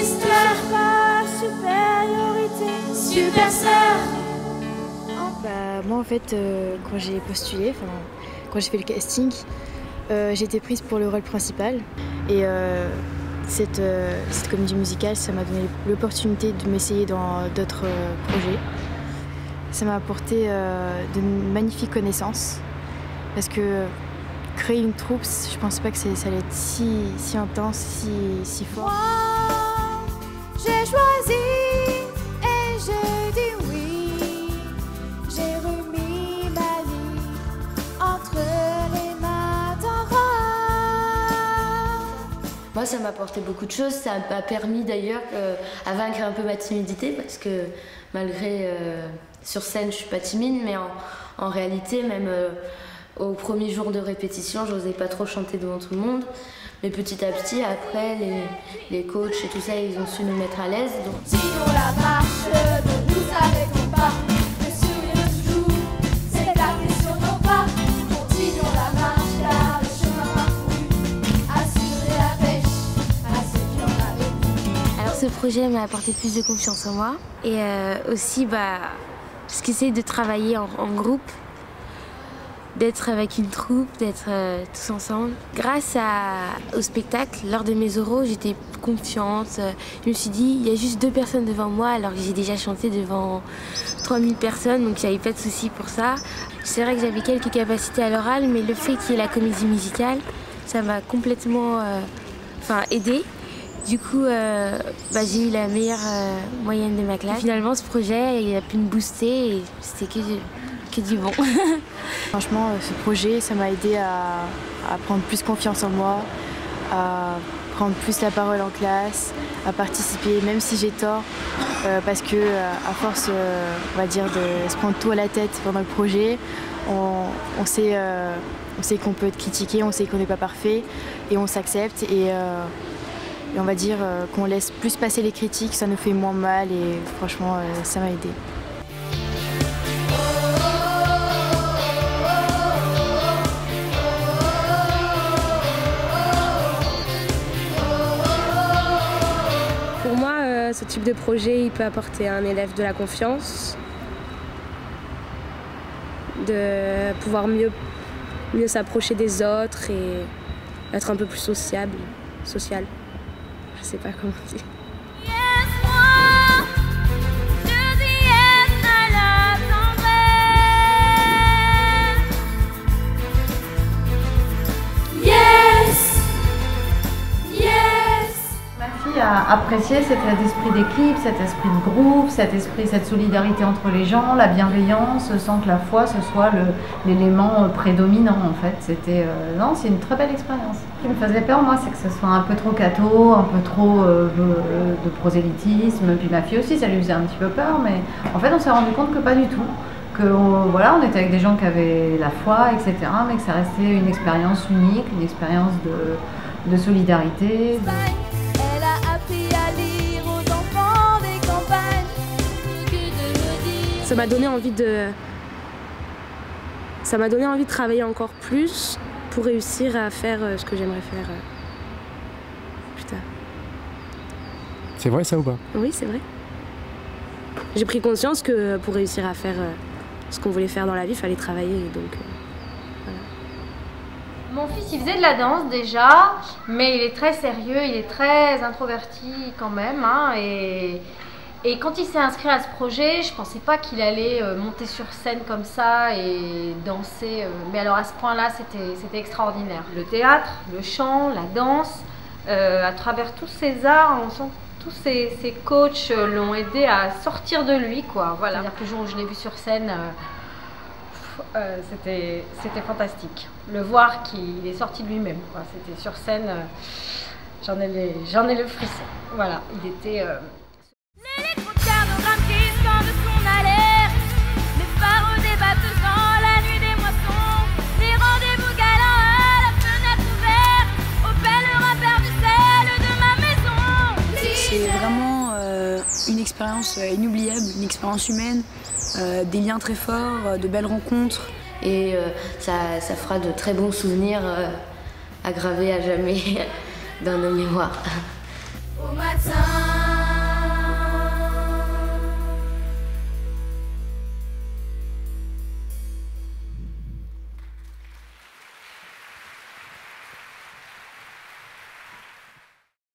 histoire. Pas supériorité, super sœur. Moi en fait, quand j'ai postulé, quand j'ai fait le casting, j'ai été prise pour le rôle principal. Et cette comédie musicale, ça m'a donné l'opportunité de m'essayer dans d'autres projets. Ça m'a apporté de magnifiques connaissances. Parce que créer une troupe, je ne pensais pas que ça allait être si intense, si fort. Moi, j'ai choisi et j'ai dit oui. J'ai remis ma vie entre les mains d'un roi. Moi, ça m'a apporté beaucoup de choses. Ça m'a permis d'ailleurs à vaincre un peu ma timidité parce que malgré sur scène, je suis pas timide, mais en réalité, même au premier jour de répétition, j'osais pas trop chanter devant tout le monde. Mais petit à petit, après, les coachs et tout ça, ils ont su nous mettre à l'aise. Continuons la marche, ne nous arrêtons pas. Le sourire toujours, c'est la sur nos pas. Continuons la marche, car le chemin parcouru, assurer la pêche à ceux qui en avaient plus. Alors ce projet m'a apporté plus de confiance en moi. Et aussi, parce que c'est de travailler en groupe. D'être avec une troupe, d'être tous ensemble. Grâce au spectacle, lors de mes oraux, j'étais confiante. Je me suis dit, il y a juste 2 personnes devant moi, alors que j'ai déjà chanté devant 3000 personnes, donc j'avais pas de soucis pour ça. C'est vrai que j'avais quelques capacités à l'oral, mais le fait qu'il y ait la comédie musicale, ça m'a complètement aidée. Du coup, j'ai eu la meilleure moyenne de ma classe. Finalement, ce projet, il a pu me booster et c'était que du bon. Franchement, ce projet, ça m'a aidé à prendre plus confiance en moi, à prendre plus la parole en classe, à participer, même si j'ai tort, parce que à force, on va dire, de se prendre tout à la tête pendant le projet, on sait qu'on peut être critiqué, on sait qu'on n'est pas parfait, et on s'accepte, et on va dire qu'on laisse plus passer les critiques, ça nous fait moins mal, et franchement, ça m'a aidé. Pour moi, ce type de projet, il peut apporter à un élève de la confiance, de pouvoir mieux s'approcher des autres et être un peu plus social. Je sais pas comment dire. À apprécier cet esprit d'équipe, cet esprit de groupe, cette solidarité entre les gens, la bienveillance, sans que la foi ce soit l'élément prédominant en fait. C'est une très belle expérience. Ce qui me faisait peur moi, c'est que ce soit un peu trop catho, un peu trop de prosélytisme. Puis ma fille aussi, ça lui faisait un petit peu peur, mais en fait on s'est rendu compte que pas du tout. On était avec des gens qui avaient la foi, etc., mais que ça restait une expérience unique, une expérience de solidarité. Ça m'a donné envie de travailler encore plus pour réussir à faire ce que j'aimerais faire plus tard. C'est vrai ça ou pas? Oui, c'est vrai. J'ai pris conscience que pour réussir à faire ce qu'on voulait faire dans la vie, il fallait travailler. Donc, voilà. Mon fils, il faisait de la danse déjà, mais il est très sérieux, il est très introverti quand même, hein, et quand il s'est inscrit à ce projet, je pensais pas qu'il allait monter sur scène comme ça et danser. Mais alors à ce point-là, c'était extraordinaire. Le théâtre, le chant, la danse, à travers tous ces arts, on sent que tous ces coachs l'ont aidé à sortir de lui, quoi. Voilà. C'est-à-dire que le jour où je l'ai vu sur scène, c'était fantastique. Le voir qu'il est sorti de lui-même, quoi. C'était sur scène, j'en ai le frisson. Voilà, il était... L'électrocardiogramme qui sort de son alerte. Les phares débattent dans la nuit des moissons. Les rendez-vous galants à la fenêtre ouverte. Opel aura perdu celle de ma maison. C'est vraiment une expérience inoubliable, une expérience humaine, des liens très forts, de belles rencontres. Et ça fera de très bons souvenirs à graver à jamais dans nos mémoires. Au matin.